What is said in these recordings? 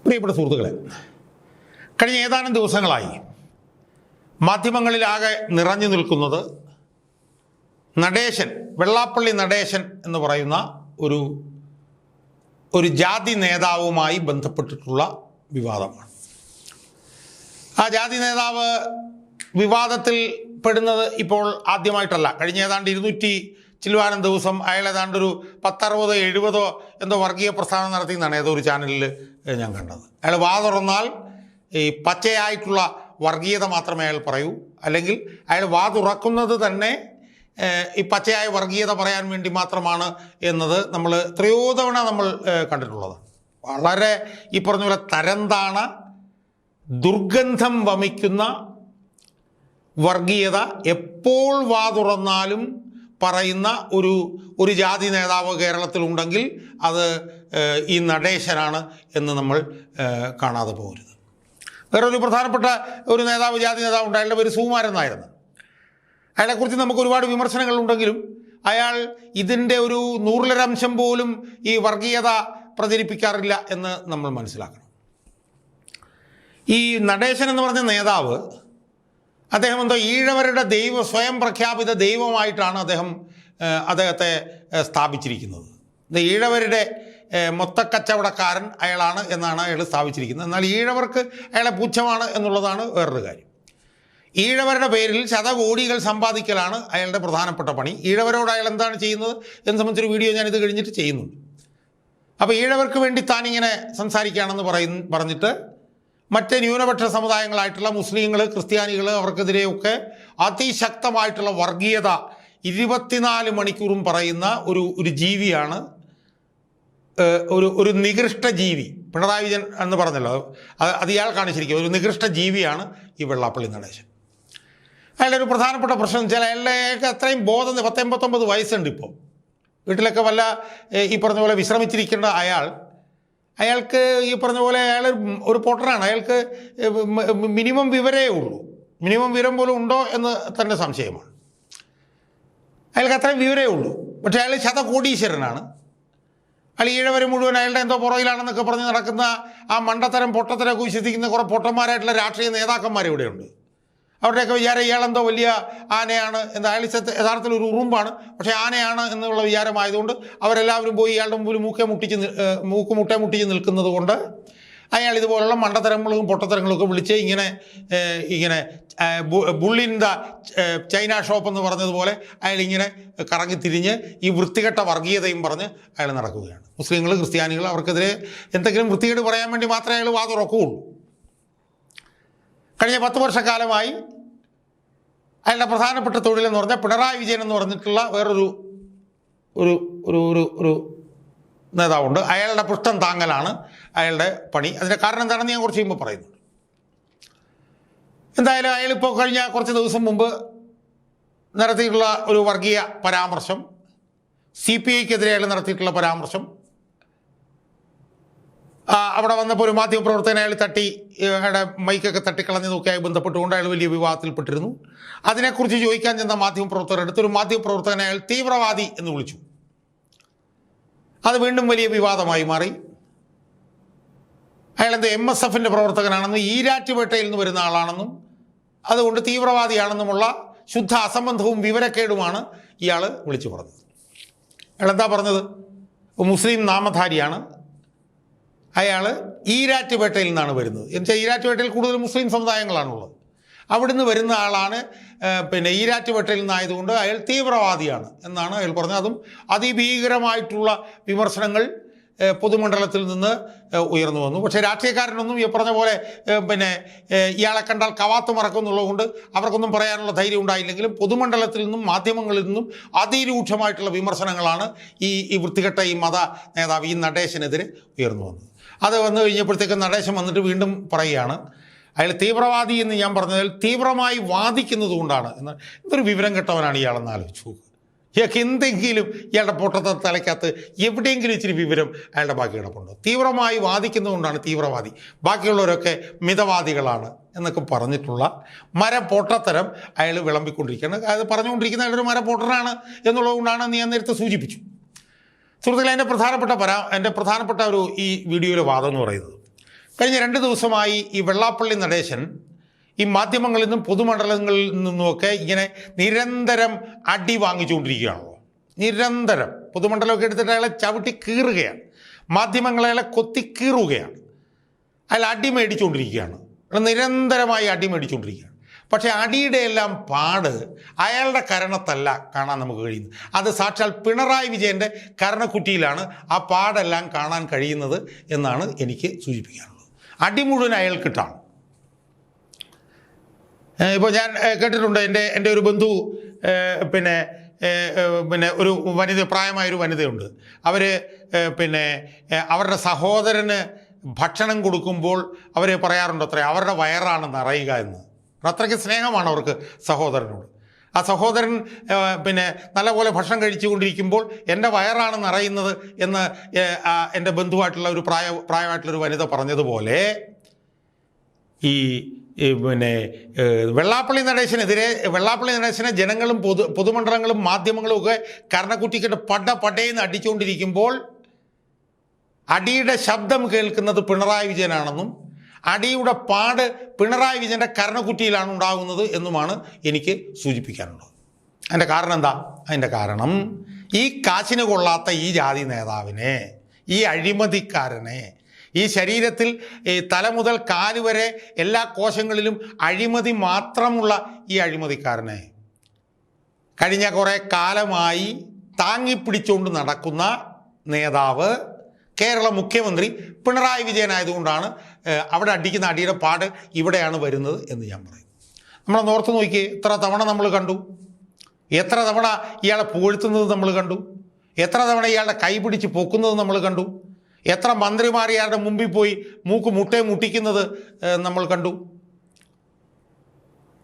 പ്രിയപ്പെട്ട സുഹൃത്തുക്കളെ, കഴിഞ്ഞ ഏതാനും ദിവസങ്ങളായി മാധ്യമങ്ങളിലാകെ നിറഞ്ഞു നിൽക്കുന്നത് നടേശൻ, വെള്ളാപ്പള്ളി നടേശൻ എന്ന് പറയുന്ന ഒരു ജാതി നേതാവുമായി ബന്ധപ്പെട്ടിട്ടുള്ള വിവാദമാണ്. ആ ജാതി നേതാവ് വിവാദത്തിൽ പെടുന്നത് ഇപ്പോൾ ആദ്യമായിട്ടല്ല. കഴിഞ്ഞ ഏതാണ്ട് 200 ചില്ലുവാനം ദിവസം അയാൾ ഏതാണ്ട് ഒരു 10-60-70 എന്തോ വർഗീയ പ്രസ്ഥാനം നടത്തിയെന്നാണ് ഏതോ ഒരു ചാനലിൽ ഞാൻ കണ്ടത്. അയാൾ വാ തുറന്നാൽ ഈ പച്ചയായിട്ടുള്ള വർഗീയത മാത്രമേ അയാൾ പറയൂ, അല്ലെങ്കിൽ അയാൾ വാ തുറക്കുന്നത് തന്നെ ഈ പച്ചയായ വർഗീയത പറയാൻ വേണ്ടി മാത്രമാണ് എന്നത് നമ്മൾ എത്രയോ തവണ നമ്മൾ കണ്ടിട്ടുള്ളതാണ്. വളരെ ഈ പറഞ്ഞ പോലെ തരംതാണ ദുർഗന്ധം വമിക്കുന്ന വർഗീയത എപ്പോൾ വാ തുറന്നാലും പറയുന്ന ഒരു ജാതി നേതാവ് കേരളത്തിലുണ്ടെങ്കിൽ അത് ഈ നടേശനാണ് എന്ന് നമ്മൾ കാണാതെ പോകരുത്. വേറൊരു പ്രധാനപ്പെട്ട ഒരു നേതാവ്, ജാതി നേതാവ് ഉണ്ട്. അയാളുടെ പേര് സുകുമാരൻ നായരെന്ന്. അയാളെക്കുറിച്ച് നമുക്ക് ഒരുപാട് വിമർശനങ്ങളുണ്ടെങ്കിലും അയാൾ ഇതിൻ്റെ ഒരു 100% പോലും ഈ വർഗീയത പ്രചരിപ്പിക്കാറില്ല എന്ന് നമ്മൾ മനസ്സിലാക്കണം. ഈ നടേശൻ എന്ന് പറഞ്ഞ നേതാവ്, അദ്ദേഹം എന്തോ ഈഴവരുടെ സ്വയം പ്രഖ്യാപിത ദൈവമായിട്ടാണ് അദ്ദേഹത്തെ സ്ഥാപിച്ചിരിക്കുന്നത്. ഈഴവരുടെ മൊത്തക്കച്ചവടക്കാരൻ അയാളാണ് എന്നാണ് അയാൾ സ്ഥാപിച്ചിരിക്കുന്നത്. എന്നാൽ ഈഴവർക്ക് അയാളെ പുച്ഛമാണ് എന്നുള്ളതാണ് വേറൊരു കാര്യം. ഈഴവരുടെ പേരിൽ ശതകോടികൾ സമ്പാദിക്കലാണ് അയാളുടെ പ്രധാനപ്പെട്ട പണി. ഈഴവരോട് അയാൾ എന്താണ് ചെയ്യുന്നത് എന്ന് സംബന്ധിച്ചൊരു വീഡിയോ ഞാനിത് കഴിഞ്ഞിട്ട് ചെയ്യുന്നുണ്ട്. അപ്പോൾ ഈഴവർക്ക് വേണ്ടി താനിങ്ങനെ സംസാരിക്കുകയാണെന്ന് പറഞ്ഞിട്ട് മറ്റ് ന്യൂനപക്ഷ സമുദായങ്ങളായിട്ടുള്ള മുസ്ലിങ്ങൾ, ക്രിസ്ത്യാനികൾ, അവർക്കെതിരെയൊക്കെ അതിശക്തമായിട്ടുള്ള വർഗീയത 24 മണിക്കൂറും പറയുന്ന ഒരു ജീവിയാണ്, ഒരു നികൃഷ്ട ജീവി. പിണറായി വിജയൻ എന്ന് പറഞ്ഞല്ലോ, അത് ഇയാൾ കാണിച്ചിരിക്കുക ഒരു നികൃഷ്ട ജീവിയാണ് ഈ വെള്ളാപ്പള്ളി നടേശൻ. അയാളുടെ ഒരു പ്രധാനപ്പെട്ട പ്രശ്നം വെച്ചാൽ അയാളുടെയൊക്കെ അത്രയും ബോധം, 19 വയസ്സുണ്ട് ഇപ്പോൾ. വീട്ടിലൊക്കെ ഈ പറഞ്ഞ പോലെ വിശ്രമിച്ചിരിക്കേണ്ട അയാൾക്ക് ഈ പറഞ്ഞ പോലെ അയാൾ ഒരു പൊട്ടറാണ്. അയാൾക്ക് മിനിമം വിവരമേ ഉള്ളൂ. മിനിമം വിവരം പോലും ഉണ്ടോ എന്ന് തന്നെ സംശയമാണ്. അയാൾക്ക് അത്രയും വിവരമേ ഉള്ളൂ. പക്ഷേ അയാൾ ശതകോടീശ്വരനാണ്. അയാൾ ഈഴവർ മുഴുവൻ അയാളുടെ എന്തോ പുറകിലാണെന്നൊക്കെ പറഞ്ഞ് നടക്കുന്ന ആ മണ്ടത്തരം പൊട്ടത്തരമൊക്കെ വിശ്വസിക്കുന്ന കുറേ പൊട്ടന്മാരായിട്ടുള്ള രാഷ്ട്രീയ നേതാക്കന്മാർ ഇവിടെയുണ്ട്. അവരുടെയൊക്കെ വിചാരം ഇയാളെന്തോ വലിയ ആനയാണ് എന്ന്. അയാൾ യഥാർത്ഥത്തിൽ ഒരു ഉറുമ്പാണ്, പക്ഷേ ആനയാണ് എന്നുള്ള വിചാരമായതുകൊണ്ട് അവരെല്ലാവരും പോയി ഇയാളുടെ മുമ്പിൽ മൂക്കുമുട്ട മുട്ടിച്ച് നിൽക്കുന്നത് കൊണ്ട് അയാൾ ഇതുപോലുള്ള മണ്ടത്തരങ്ങളും പൊട്ടത്തരങ്ങളൊക്കെ വിളിച്ച് ഇങ്ങനെ ബുള്ളിൻ ദ ചൈന ഷോപ്പ് എന്ന് പറഞ്ഞതുപോലെ അയാൾ ഇങ്ങനെ കറങ്ങി തിരിഞ്ഞ് ഈ വൃത്തികെട്ട വർഗീയതയും പറഞ്ഞ് അയാൾ നടക്കുകയാണ്. മുസ്ലിങ്ങൾ, ക്രിസ്ത്യാനികൾ, അവർക്കെതിരെ എന്തെങ്കിലും വൃത്തികേട് പറയാൻ വേണ്ടി മാത്രമേ അയാൾ വാ തുറക്കുകയുള്ളൂ. കഴിഞ്ഞ 10 വർഷക്കാലമായി അയാളുടെ പ്രധാനപ്പെട്ട തൊഴിലെന്ന് പറഞ്ഞാൽ പിണറായി വിജയൻ എന്ന് പറഞ്ഞിട്ടുള്ള വേറൊരു ഒരു നേതാവുണ്ട്. അയാളുടെ പൃഷ്ഠം താങ്ങലാണ് അയാളുടെ പണി. അതിൻ്റെ കാരണം എന്താണെന്ന് ഞാൻ കുറച്ച് കഴിയുമ്പോൾ പറയുന്നുണ്ട്. എന്തായാലും അയാളിപ്പോൾ കഴിഞ്ഞ കുറച്ച് ദിവസം മുമ്പ് നടത്തിയിട്ടുള്ള ഒരു വർഗീയ പരാമർശം, CPIക്കെതിരെ അയാൾ നടത്തിയിട്ടുള്ള പരാമർശം, അവിടെ വന്നപ്പോൾ ഒരു മാധ്യമപ്രവർത്തകനെ അയാൾ അയാളുടെ മൈക്കൊക്കെ തട്ടിക്കളഞ്ഞതൊക്കെയായി ബന്ധപ്പെട്ടുകൊണ്ട് അയാൾ വലിയ വിവാദത്തിൽപ്പെട്ടിരുന്നു. അതിനെക്കുറിച്ച് ചോദിക്കാൻ ചെന്ന മാധ്യമപ്രവർത്തകരെടുത്തൊരു മാധ്യമപ്രവർത്തകനെ അയാൾ തീവ്രവാദി എന്ന് വിളിച്ചു. അത് വീണ്ടും വലിയ വിവാദമായി മാറി. അയാളെന്ത് MSFൻ്റെ പ്രവർത്തകനാണെന്നും ഈരാറ്റുപേട്ടയിൽ നിന്ന് വരുന്ന ആളാണെന്നും അതുകൊണ്ട് തീവ്രവാദിയാണെന്നുമുള്ള ശുദ്ധ അസംബന്ധവും വിവരക്കേടുമാണ് ഇയാൾ വിളിച്ചു പറഞ്ഞത്. അയാളെന്താ പറഞ്ഞത്? മുസ്ലിം നാമധാരിയാണ്, അയാൾ ഈരാറ്റുപേട്ടയിൽ നിന്നാണ് വരുന്നത്. എന്നുവെച്ചാൽ ഈരാറ്റുപേട്ടയിൽ കൂടുതൽ മുസ്ലിം സമുദായങ്ങളാണുള്ളത്. അവിടുന്ന് വരുന്ന ആളാണ്. ഈരാറ്റുപേട്ടയിൽ നിന്നായതുകൊണ്ട് അയാൾ തീവ്രവാദിയാണ് എന്നാണ് അയാൾ പറഞ്ഞത്. അതും അതിഭീകരമായിട്ടുള്ള വിമർശനങ്ങൾ പൊതുമണ്ഡലത്തിൽ നിന്ന് ഉയർന്നു വന്നു. പക്ഷേ രാഷ്ട്രീയക്കാരനൊന്നും ഈ പറഞ്ഞ പോലെ ഇയാളെ കണ്ടാൽ കവാത്ത് മറക്കുന്നുള്ളതുകൊണ്ട് അവർക്കൊന്നും പറയാനുള്ള ധൈര്യം ഉണ്ടായില്ലെങ്കിലും പൊതുമണ്ഡലത്തിൽ നിന്നും മാധ്യമങ്ങളിൽ നിന്നും അതിരൂക്ഷമായിട്ടുള്ള വിമർശനങ്ങളാണ് ഈ വൃത്തികെട്ട ഈ മത നേതാവ് ഈ നടേശനെതിരെ ഉയർന്നു വന്നത്. അത് വന്നു കഴിഞ്ഞപ്പോഴത്തേക്ക് നടേശൻ വന്നിട്ട് വീണ്ടും പറയുകയാണ് അയാൾ തീവ്രവാദി എന്ന് ഞാൻ പറഞ്ഞതിൽ തീവ്രമായി വാദിക്കുന്നത് കൊണ്ടാണ് എന്ന്. എന്തൊരു വിവരം കെട്ടവനാണ് ഇയാളെന്ന് ആലോചിച്ചു. ഇയാൾക്ക് എന്തെങ്കിലും ഇയാളുടെ പൊട്ടത്തെ തലയ്ക്കകത്ത് എവിടെയെങ്കിലും ഇച്ചിരി വിവരം അയാളുടെ ബാക്കി കിടപ്പുണ്ടോ? തീവ്രമായി വാദിക്കുന്നതുകൊണ്ടാണ് തീവ്രവാദി, ബാക്കിയുള്ളവരൊക്കെ മിതവാദികളാണ് എന്നൊക്കെ പറഞ്ഞിട്ടുള്ള മരപ്പൊട്ടത്തരം അയാൾ വിളമ്പിക്കൊണ്ടിരിക്കുകയാണ്. അത് പറഞ്ഞുകൊണ്ടിരിക്കുന്ന അയാളൊരു മരപ്പൊട്ടനാണ് എന്നുള്ളതുകൊണ്ടാണ് ഞാൻ നേരത്തെ സൂചിപ്പിച്ചു. സുഹൃത്തുക്കളെ, എൻ്റെ പ്രധാനപ്പെട്ട ഈ വീഡിയോയിലെ വാദം എന്ന് പറയുന്നത് കഴിഞ്ഞ 2 ദിവസമായി ഈ വെള്ളാപ്പള്ളി നടേശൻ ഈ മാധ്യമങ്ങളിൽ നിന്നും പൊതുമണ്ഡലങ്ങളിൽ നിന്നുമൊക്കെ ഇങ്ങനെ നിരന്തരം അടി വാങ്ങിച്ചുകൊണ്ടിരിക്കുകയാണല്ലോ. നിരന്തരം പൊതുമണ്ഡലമൊക്കെ എടുത്തിട്ട് അയാളെ ചവിട്ടി കീറുകയാണ്, മാധ്യമങ്ങളെ കൊത്തി കീറുകയാണ്, അയാൾ അടി മേടിച്ചുകൊണ്ടിരിക്കുകയാണ്, നിരന്തരമായി അടി മേടിച്ചുകൊണ്ടിരിക്കുകയാണ്. പക്ഷേ അടിയുടെ എല്ലാം പാട് അയാളുടെ കരണത്തല്ല കാണാൻ നമുക്ക് കഴിയുന്നത്. അത് സാക്ഷാൽ പിണറായി വിജയൻ്റെ കരണക്കുറ്റിയിലാണ് ആ പാടെല്ലാം കാണാൻ കഴിയുന്നത് എന്നാണ് എനിക്ക് സൂചിപ്പിക്കാനുള്ളത്. അടി മുഴുവൻ അയാൾക്കിട്ടാണ്. ഇപ്പോൾ ഞാൻ കേട്ടിട്ടുണ്ട്, എൻ്റെ ഒരു ബന്ധു പിന്നെ ഒരു പ്രായമായൊരു വനിതയുണ്ട്. അവർ അവരുടെ സഹോദരന് ഭക്ഷണം കൊടുക്കുമ്പോൾ അവർ പറയാറുണ്ട് അത്രേ, അവരുടെ വയറാണ് നിറയുക എന്ന്. അത്രയ്ക്ക് സ്നേഹമാണ് അവർക്ക് സഹോദരനോട്. ആ സഹോദരൻ നല്ലപോലെ ഭക്ഷണം കഴിച്ചുകൊണ്ടിരിക്കുമ്പോൾ എൻ്റെ വയറാണ് നിറയുന്നത് എന്ന് എൻ്റെ ബന്ധുവായിട്ടുള്ള ഒരു പ്രായമായിട്ടുള്ളൊരു വനിത പറഞ്ഞതുപോലെ ഈ വെള്ളാപ്പള്ളി നടേശനെ ജനങ്ങളും പൊതുമണ്ഡലങ്ങളും മാധ്യമങ്ങളും ഒക്കെ കർണക്കുറ്റിക്കിട്ട് പടയെന്ന് അടിച്ചുകൊണ്ടിരിക്കുമ്പോൾ അടിയുടെ ശബ്ദം കേൾക്കുന്നത് പിണറായി വിജയനാണെന്നും അടിയുടെ പാട് പിണറായി വിജയൻ്റെ കർണക്കുറ്റിയിലാണ് ഉണ്ടാകുന്നത് എന്നുമാണ് എനിക്ക് സൂചിപ്പിക്കാനുള്ളത്. അതിൻ്റെ കാരണം എന്താ? അതിൻ്റെ കാരണം ഈ കാശിന് കൊള്ളാത്ത ഈ ജാതി നേതാവിനെ, ഈ അഴിമതിക്കാരനെ, ഈ ശരീരത്തിൽ തല മുതൽ കാല് വരെ എല്ലാ കോശങ്ങളിലും അഴിമതി മാത്രമുള്ള ഈ അഴിമതിക്കാരനെ കഴിഞ്ഞ കുറേ കാലമായി താങ്ങിപ്പിടിച്ചുകൊണ്ട് നടക്കുന്ന നേതാവ് കേരള മുഖ്യമന്ത്രി പിണറായി വിജയനായതുകൊണ്ടാണ് അവിടെ അടിക്കുന്ന അടിയുടെ പാട് ഇവിടെയാണ് വരുന്നത് എന്ന് ഞാൻ പറയും. നമ്മളെ ഓർത്ത് നോക്കിയേ, എത്ര തവണ നമ്മൾ കണ്ടു, എത്ര തവണ ഇയാളെ പുകഴ്ത്തുന്നത് നമ്മൾ കണ്ടു, എത്ര തവണ ഇയാളുടെ കൈ പിടിച്ച് പൊക്കുന്നത് നമ്മൾ കണ്ടു, എത്ര മന്ത്രിമാർ ഇയാളുടെ മുമ്പിൽ പോയി മുട്ടയെ മുട്ടിക്കുന്നത് നമ്മൾ കണ്ടു,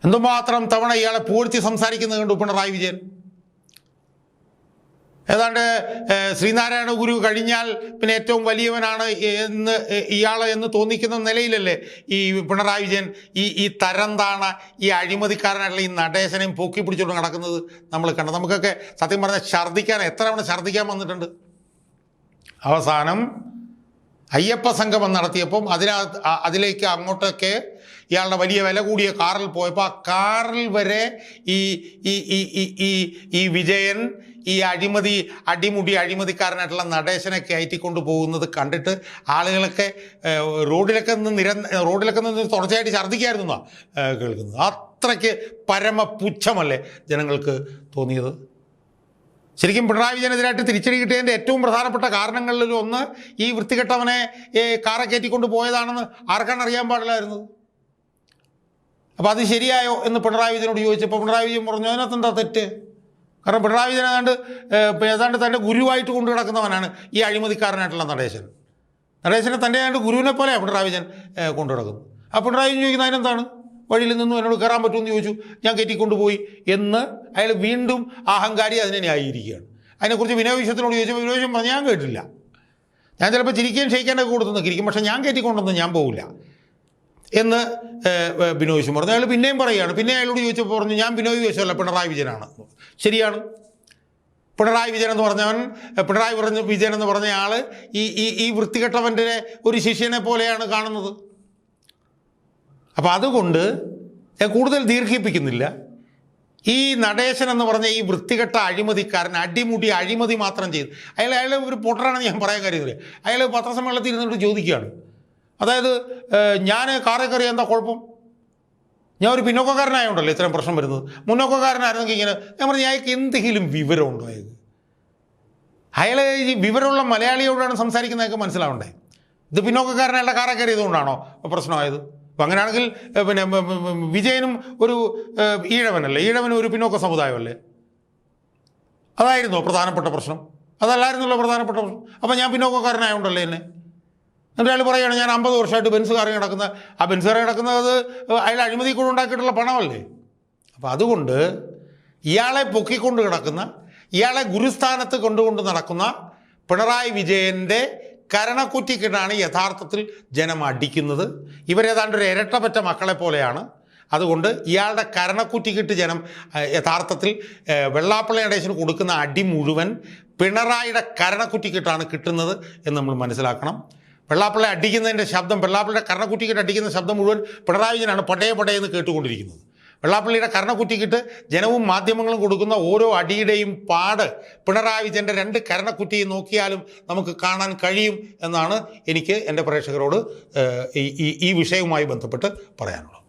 എന്തുമാത്രം തവണ ഇയാളെ പുകഴ്ത്തി സംസാരിക്കുന്നത് കണ്ടു പിണറായി വിജയൻ. ഏതാണ്ട് ശ്രീനാരായണ ഗുരു കഴിഞ്ഞാൽ പിന്നെ ഏറ്റവും വലിയവനാണ് എന്ന് തോന്നിക്കുന്ന നിലയിലല്ലേ ഈ പിണറായി വിജയൻ ഈ തരംതാണ ഈ അഴിമതിക്കാരനായിട്ടുള്ള ഈ നടേശനെയും പൊക്കി പിടിച്ചുകൊണ്ട് നടക്കുന്നത് നമ്മൾ കണ്ടു. നമുക്കൊക്കെ സത്യം പറഞ്ഞാൽ എത്ര തവണ ഛർദ്ദിക്കാൻ വന്നിട്ടുണ്ട്. അവസാനം അയ്യപ്പ സംഗമം നടത്തിയപ്പം അതിലേക്ക് അങ്ങോട്ടൊക്കെ ഇയാളുടെ വലിയ വില കൂടിയ കാറിൽ പോയപ്പോൾ ആ കാറിൽ വരെ ഈ വിജയൻ ഈ അഴിമതിക്കാരനായിട്ടുള്ള നടേശനെ കയറ്റിക്കൊണ്ട് പോകുന്നത് കണ്ടിട്ട് ആളുകളൊക്കെ റോഡിലൊക്കെ നിന്ന് തുടർച്ചയായിട്ട് ഛർദ്ദിക്കായിരുന്നു കേൾക്കുന്നത്. അത്രയ്ക്ക് പരമപുച്ഛമല്ലേ ജനങ്ങൾക്ക് തോന്നിയത്. ശരിക്കും പിണറായി വിജയനെതിരായിട്ട് തിരിച്ചടി കിട്ടിയതിൻ്റെ ഏറ്റവും പ്രധാനപ്പെട്ട കാരണങ്ങളിൽ ഒന്ന് ഈ വൃത്തികെട്ടവനെ കാറെ കയറ്റിക്കൊണ്ട് പോയതാണെന്ന് ആർക്കാണ് അറിയാൻ പാടില്ലായിരുന്നത്. അപ്പോൾ അത് ശരിയായോ എന്ന് പിണറായി വിജയനോട് ചോദിച്ചപ്പോൾ പിണറായി വിജയൻ പറഞ്ഞു അതിനകത്ത് എന്താ തെറ്റ്. കാരണം പിണറായി വിജയൻ ഏതാണ്ട് തൻ്റെ ഗുരുവായിട്ട് കൊണ്ടു കിടക്കുന്നവനാണ് ഈ അഴിമതിക്കാരനായിട്ടുള്ള നടേശനെ തൻ്റെ ഏതാണ്ട് ഗുരുവിനെ പോലെയാണ് പിണറായി വിജയൻ കൊണ്ടു കിടക്കുന്നത്. ആ പിണറായി വിജയൻ ചോദിക്കുന്നത് അതിനെന്താണ്, വഴിയിൽ നിന്നും എന്നോട് കയറാൻ പറ്റുമെന്ന് ചോദിച്ചു, ഞാൻ കയറ്റിക്കൊണ്ടുപോയി എന്ന് അയാൾ വീണ്ടും അഹങ്കാരി അതിനെ ന്യായീകരിക്കുകയാണ്. അതിനെക്കുറിച്ച് വിനോദ് വിശ്വത്തിനോട് ചോദിച്ചപ്പോൾ വിനോദ് വിശ്വം പറഞ്ഞു ഞാൻ കേട്ടില്ല, ഞാൻ ചിലപ്പോൾ ചിരിക്കുകയും ക്ഷയിക്കാനൊക്കെ കൊടുത്തു നിൽക്കിരിക്കും, പക്ഷേ ഞാൻ കയറ്റിക്കൊണ്ടൊന്നും ഞാൻ പോകില്ല എന്ന് ബിനോയ് വിശ്വം പറഞ്ഞു. അയാൾ പിന്നെയും പറയുകയാണ്. പിന്നെ അയാളോട് ചോദിച്ചപ്പോൾ പറഞ്ഞു ഞാൻ ബിനോയ് വിശ്വമല്ല പിണറായി വിജയനാണ്. ശരിയാണ്, പിണറായി വിജയൻ എന്ന് പറഞ്ഞവൻ, പിണറായി വിജയൻ എന്ന് പറഞ്ഞ ആൾ ഈ വൃത്തികെട്ടവൻ്റെ ഒരു ശിഷ്യനെ പോലെയാണ് കാണുന്നത്. അപ്പോൾ അതുകൊണ്ട് ഞാൻ കൂടുതൽ ദീർഘിപ്പിക്കുന്നില്ല. ഈ നടേശൻ എന്ന് പറഞ്ഞ ഈ വൃത്തികെട്ട അഴിമതിക്കാരൻ അഴിമതി മാത്രം ചെയ്ത് അയാൾ ഒരു പൊട്ടറാണെന്ന് ഞാൻ പറയാൻ കാര്യമില്ല. അയാൾ പത്രസമ്മേളനത്തിൽ ഇരുന്നിട്ട് ചോദിക്കുകയാണ്, അതായത് ഞാൻ കാറേ കയറിയ എന്താ കുഴപ്പം, ഞാൻ ഒരു പിന്നോക്കക്കാരനായതുകൊണ്ടല്ലോ ഇത്രയും പ്രശ്നം വരുന്നത്, മുന്നോക്കക്കാരനായിരുന്നെങ്കിൽ ഇങ്ങനെ. ഞാൻ പറഞ്ഞു അയാൾക്ക് എന്തെങ്കിലും വിവരമുണ്ടോ? അയാൾ ഈ വിവരമുള്ള മലയാളിയോടാണ് സംസാരിക്കുന്നതൊക്കെ മനസ്സിലാവണ്ടേ. ഇത് പിന്നോക്കക്കാരനായുള്ള കാറേ കയറിയതുകൊണ്ടാണോ പ്രശ്നമായത്? അപ്പം അങ്ങനെയാണെങ്കിൽ വിജയനും ഒരു ഈഴവനല്ലേ, ഈഴവനും ഒരു പിന്നോക്ക സമുദായമല്ലേ? അതായിരുന്നോ പ്രധാനപ്പെട്ട പ്രശ്നം? അതല്ലായിരുന്നല്ലോ പ്രധാനപ്പെട്ട പ്രശ്നം. അപ്പം ഞാൻ പിന്നോക്കക്കാരനായതുകൊണ്ടല്ലേ എന്നെ. എന്നിട്ട് അയാൾ പറയുകയാണ് ഞാൻ 50 വർഷമായിട്ട് ബെൻസ് കാറി കിടക്കുന്ന, ആ ബെൻസ് കാറി കിടക്കുന്നത് അയാൾ അഴിമതി കൂടെ ഉണ്ടാക്കിയിട്ടുള്ള പണമല്ലേ. അപ്പം അതുകൊണ്ട് ഇയാളെ പൊക്കിക്കൊണ്ട് കിടക്കുന്ന, ഇയാളെ ഗുരുസ്ഥാനത്ത് കൊണ്ടുകൊണ്ട് നടക്കുന്ന പിണറായി വിജയൻ്റെ കരണക്കുറ്റിക്കിട്ടാണ് യഥാർത്ഥത്തിൽ ജനം അടിക്കുന്നത്. ഇവരേതാണ്ട് ഒരു ഇരട്ടപ്പറ്റ മക്കളെ പോലെയാണ്. അതുകൊണ്ട് ഇയാളുടെ കരണക്കുറ്റിക്കിട്ട് ജനം യഥാർത്ഥത്തിൽ വെള്ളാപ്പള്ളി നടേശന് കൊടുക്കുന്ന അടി മുഴുവൻ പിണറായിയുടെ കരണക്കുറ്റിക്കിട്ടാണ് കിട്ടുന്നത് എന്ന് നമ്മൾ മനസ്സിലാക്കണം. വെള്ളാപ്പള്ളയെ അടിക്കുന്നതിൻ്റെ ശബ്ദം, വെള്ളാപ്പള്ളിയുടെ കർണക്കുറ്റിക്കിട്ട് അടിക്കുന്ന ശബ്ദം മുഴുവൻ പിണറായി വിജയനാണ് പടയെന്ന് കേട്ടുകൊണ്ടിരിക്കുന്നത്. വെള്ളാപ്പള്ളിയുടെ കർണക്കുറ്റിക്കിട്ട് ജനവും മാധ്യമങ്ങളും കൊടുക്കുന്ന ഓരോ അടിയുടെയും പാട് പിണറായി വിജയൻ്റെ 2 കർണക്കുറ്റിയും നോക്കിയാലും നമുക്ക് കാണാൻ കഴിയും എന്നാണ് എനിക്ക് എൻ്റെ പ്രേക്ഷകരോട് ഈ വിഷയവുമായി ബന്ധപ്പെട്ട് പറയാനുള്ളത്.